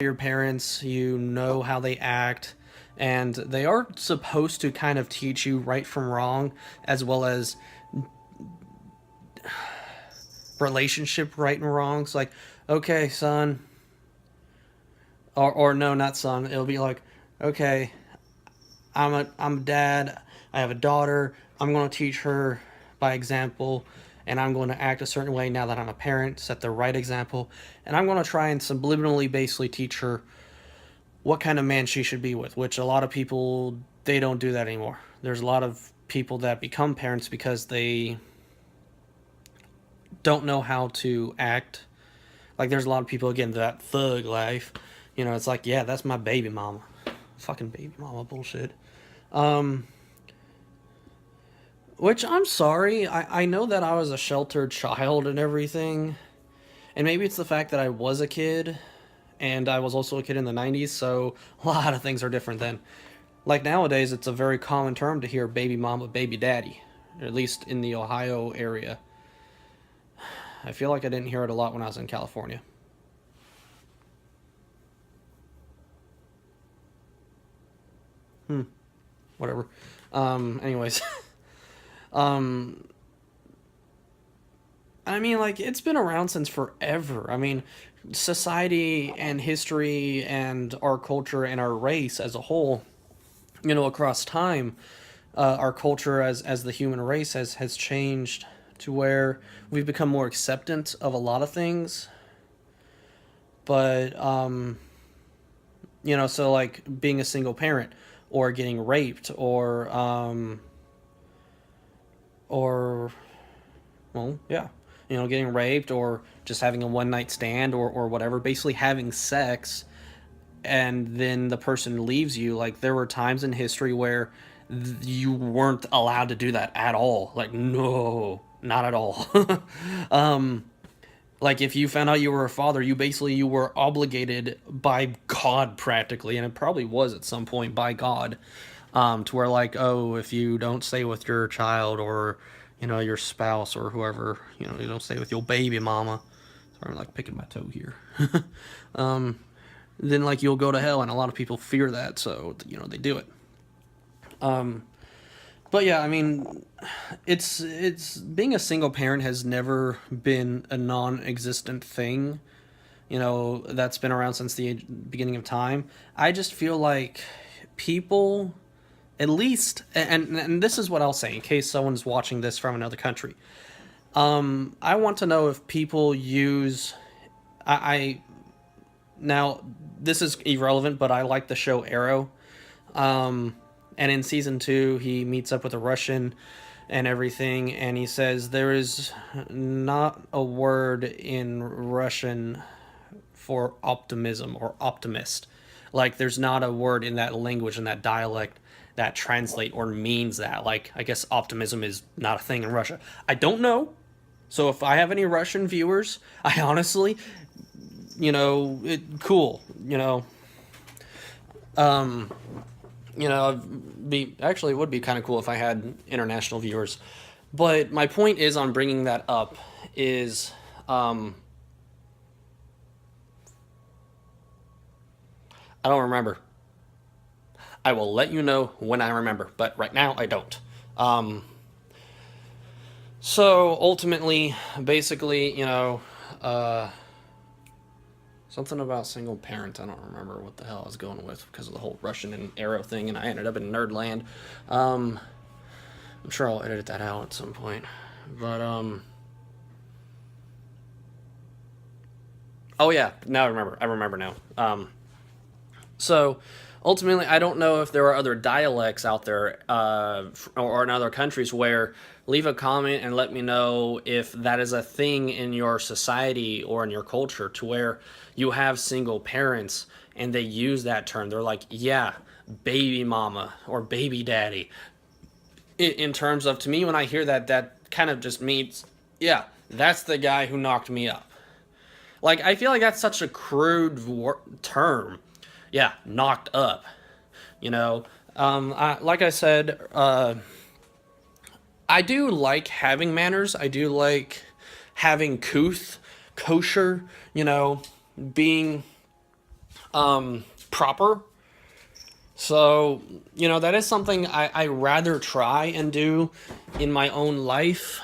your parents, you know how they act, and they are supposed to kind of teach you right from wrong, as well as relationship right and wrongs. Like, okay, son, or no, not son. It'll be like, okay, I'm a dad. I have a daughter. I'm going to teach her by example, and I'm going to act a certain way now that I'm a parent. Set the right example, and I'm going to try and subliminally, basically, teach her what kind of man she should be with. Which a lot of people, they don't do that anymore. There's a lot of people that become parents because they don't know how to act. Like, there's a lot of people, again, that thug life. It's like, yeah, that's my baby mama. Fucking baby mama bullshit. Um, which, I'm sorry. I know that I was a sheltered child and everything. And maybe it's the fact that I was a kid. And I was also a kid in the 90s. So a lot of things are different then. Like, nowadays, it's a very common term to hear baby mama, baby daddy. At least in the Ohio area. I feel like I didn't hear it a lot when I was in California. Whatever. Anyways. um, I mean, like, it's been around since forever. I mean, society and history and our culture and our race as a whole, across time, our culture as the human race has changed to where we've become more acceptant of a lot of things. But, so like being a single parent or getting raped or well, yeah, getting raped or just having a one night stand or whatever, basically having sex and then the person leaves you. Like, there were times in history where you weren't allowed to do that at all. Like, no, not at all. um, like, if you found out you were a father, you were obligated by God practically, and it probably was at some point by God, to where, like, oh, if you don't stay with your child or your spouse or whoever, you don't stay with your baby mama. Sorry, I'm like picking my toe here. um, then, like, you'll go to hell, and a lot of people fear that, so they do it. Um, but yeah, I mean, it's being a single parent has never been a non-existent thing. That's been around since the beginning of time. I just feel like people, at least, and this is what I'll say in case someone's watching this from another country. I want to know if people use. I Now, this is irrelevant, but I like the show Arrow. And in season 2, he meets up with a Russian and everything, and he says there is not a word in Russian for optimism or optimist. Like, there's not a word in that language, in that dialect, that translate or means that. Like, I guess optimism is not a thing in Russia. I don't know. So if I have any Russian viewers, I honestly, cool, um, it would be kind of cool if I had international viewers. But my point is on bringing that up is, I don't remember. I will let you know when I remember, but right now I don't. So ultimately, basically, uh, something about single parent. I don't remember what the hell I was going with because of the whole Russian and Arrow thing, and I ended up in Nerdland. I'm sure I'll edit that out at some point. But, oh yeah, now I remember. I remember now. So, ultimately, I don't know if there are other dialects out there or in other countries where leave a comment and let me know if that is a thing in your society or in your culture to where you have single parents and they use that term. They're like, yeah, baby mama or baby daddy. In terms of, to me, when I hear that, that kind of just means, yeah, that's the guy who knocked me up. Like, I feel like that's such a crude term. Yeah, knocked up. Like I said, I do like having manners. I do like having kosher, being proper. So, that is something I rather try and do in my own life.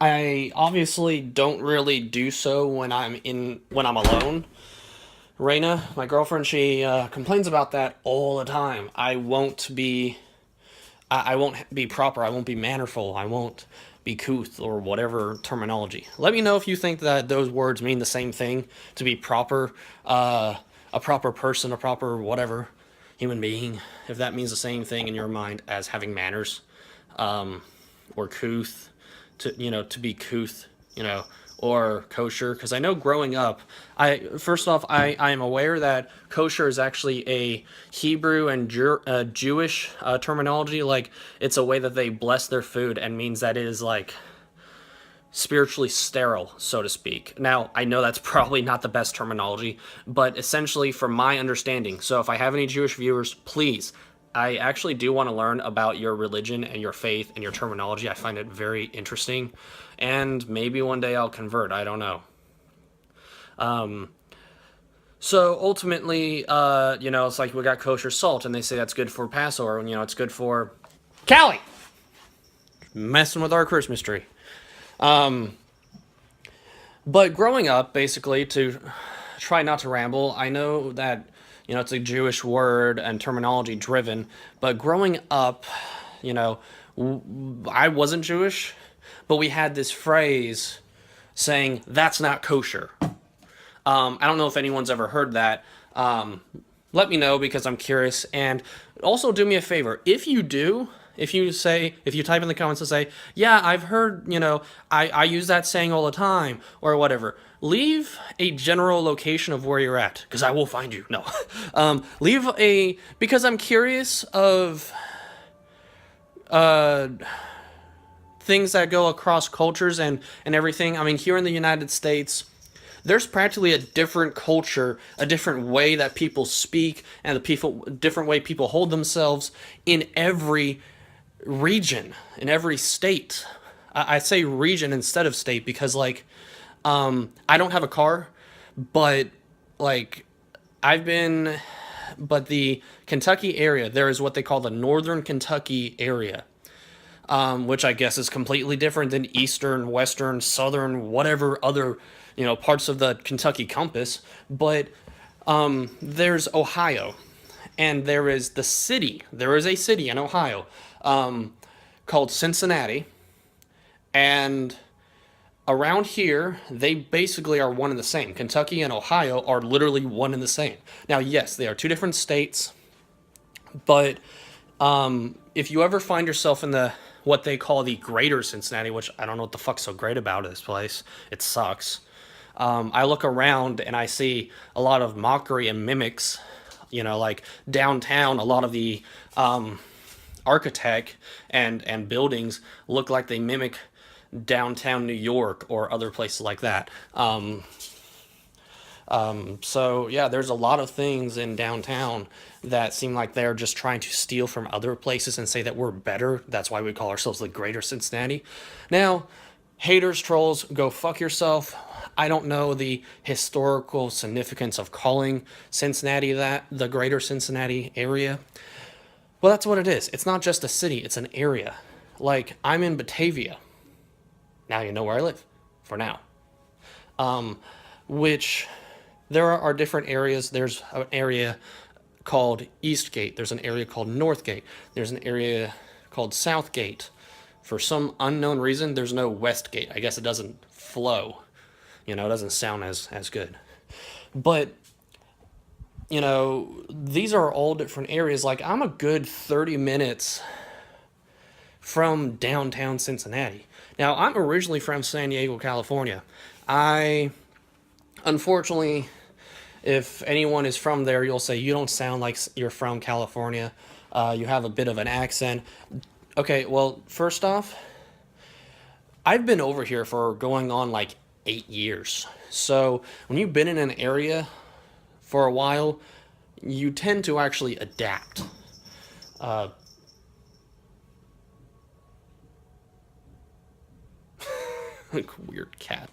I obviously don't really do so when I'm alone. Raina, my girlfriend, she complains about that all the time. I won't be proper. I won't be mannerful. I won't be couth or whatever terminology. Let me know if you think that those words mean the same thing. To be proper, a proper person, a proper whatever human being. If that means the same thing in your mind as having manners, or couth, to be couth, or kosher. Because I know growing up, I am aware that kosher is actually a Hebrew and Jewish terminology. Like, it's a way that they bless their food, and means that it is like spiritually sterile, so to speak. Now, I know that's probably not the best terminology, but essentially, from my understanding. So, if I have any Jewish viewers, please, I actually do want to learn about your religion and your faith and your terminology. I find it very interesting, and maybe one day I'll convert. I don't know. So ultimately, it's like we got kosher salt, and they say that's good for Passover, and it's good for Callie messing with our Christmas tree. But growing up, basically, to try not to ramble, I know that it's a Jewish word and terminology driven, but growing up, you know, I wasn't Jewish, but we had this phrase saying that's not kosher. I don't know if anyone's ever heard that. Let me know because I'm curious. And also do me a favor. If you do, if you type in the comments and say, yeah, I've heard, I use that saying all the time or whatever, leave a general location of where you're at because I will find you. No. Because I'm curious of things that go across cultures and everything. I mean, here in the United States, there's practically a different culture, a different way that people speak, and different way people hold themselves in every region, in every state. I say region instead of state because, I don't have a car, but, like, but the Kentucky area, there is what they call the Northern Kentucky area, which I guess is completely different than Eastern, Western, Southern, whatever other, parts of the Kentucky compass. But there's Ohio, and there is the city. There is a city in Ohio called Cincinnati, and around here, they basically are one and the same. Kentucky and Ohio are literally one and the same. Now, yes, they are two different states, but if you ever find yourself in what they call the greater Cincinnati, which I don't know what the fuck's so great about this place, it sucks. I look around and I see a lot of mockery and mimics, like downtown, a lot of the architect and buildings look like they mimic downtown New York or other places like that. So yeah, there's a lot of things in downtown that seem like they're just trying to steal from other places and say that we're better. That's why we call ourselves the Greater Cincinnati. Now, haters, trolls, go fuck yourself. I don't know the historical significance of calling Cincinnati that, the Greater Cincinnati area. Well, that's what it is. It's not just a city, it's an area. Like, I'm in Batavia. Now you know where I live, for now. Which, there are different areas. There's an area called Eastgate. There's an area called Northgate. There's an area called Southgate. For some unknown reason, there's no Westgate. I guess it doesn't flow. It doesn't sound as good. But, these are all different areas. Like, I'm a good 30 minutes from downtown Cincinnati. Now, I'm originally from San Diego, California. Unfortunately, if anyone is from there, you'll say you don't sound like you're from California. You have a bit of an accent. Okay, well, first off, I've been over here for going on like 8 years. So when you've been in an area for a while, you tend to actually adapt. Like, weird cat.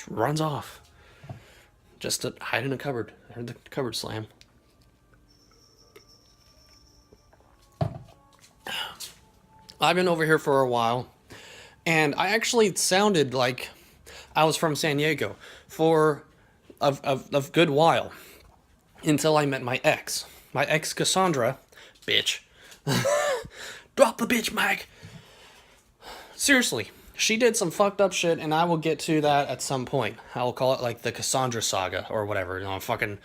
Runs off. just to hide in a cupboard. I heard the cupboard slam. I've been over here for a while, and I actually sounded like I was from San Diego for a good while until I met my ex. My ex Cassandra, bitch. Drop the bitch, Mike. Seriously, she did some fucked up shit, and I will get to that at some point. I'll call it like the Cassandra saga or whatever. Fucking,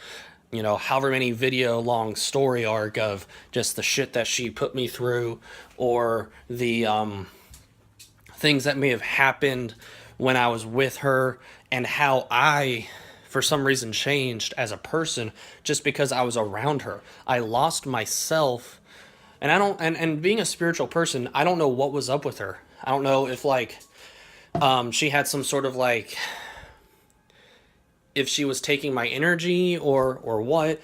however many video long story arc of just the shit that she put me through, or the things that may have happened when I was with her, and how I, for some reason, changed as a person just because I was around her. I lost myself, and I don't. And being a spiritual person, I don't know what was up with her. I don't know if she had some sort of if she was taking my energy or what.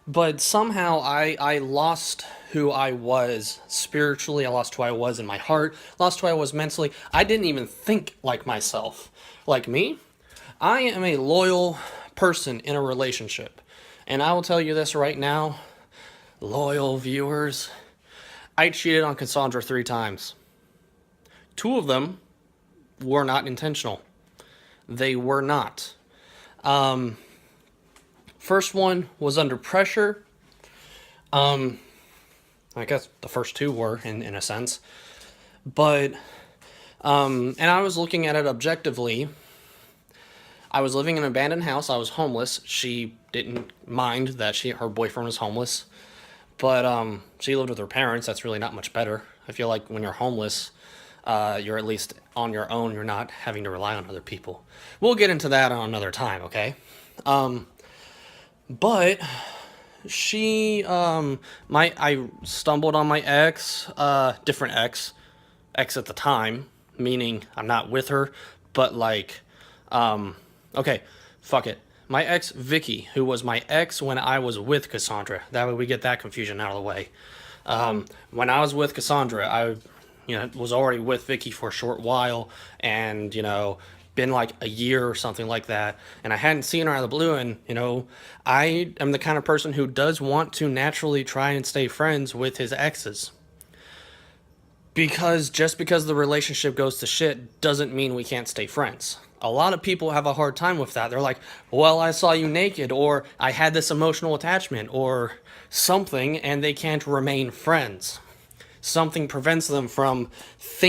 But somehow I lost who I was spiritually. I lost who I was in my heart. Lost who I was mentally. I didn't even think like myself. Like me, I am a loyal person in a relationship. And I will tell you this right now, loyal viewers, I cheated on Cassandra 3 times. 2 of them were not intentional. They were not. First one was under pressure. I guess the first 2 were in a sense. But, and I was looking at it objectively. I was living in an abandoned house. I was homeless. She didn't mind that her boyfriend was homeless. But, she lived with her parents. That's really not much better. I feel like when you're homeless, you're at least on your own. You're not having to rely on other people. We'll get into that on another time, okay? But I stumbled on my ex, different ex at the time, meaning I'm not with her, but okay, fuck it. My ex, Vicky, who was my ex when I was with Cassandra. That way we get that confusion out of the way. When I was with Cassandra, I was already with Vicky for a short while, and, been like a year or something like that, and I hadn't seen her out of the blue, and, I am the kind of person who does want to naturally try and stay friends with his exes. Because just because the relationship goes to shit doesn't mean we can't stay friends. A lot of people have a hard time with that. They're like, well, I saw you naked, or I had this emotional attachment, or something, and they can't remain friends. Something prevents them from thinking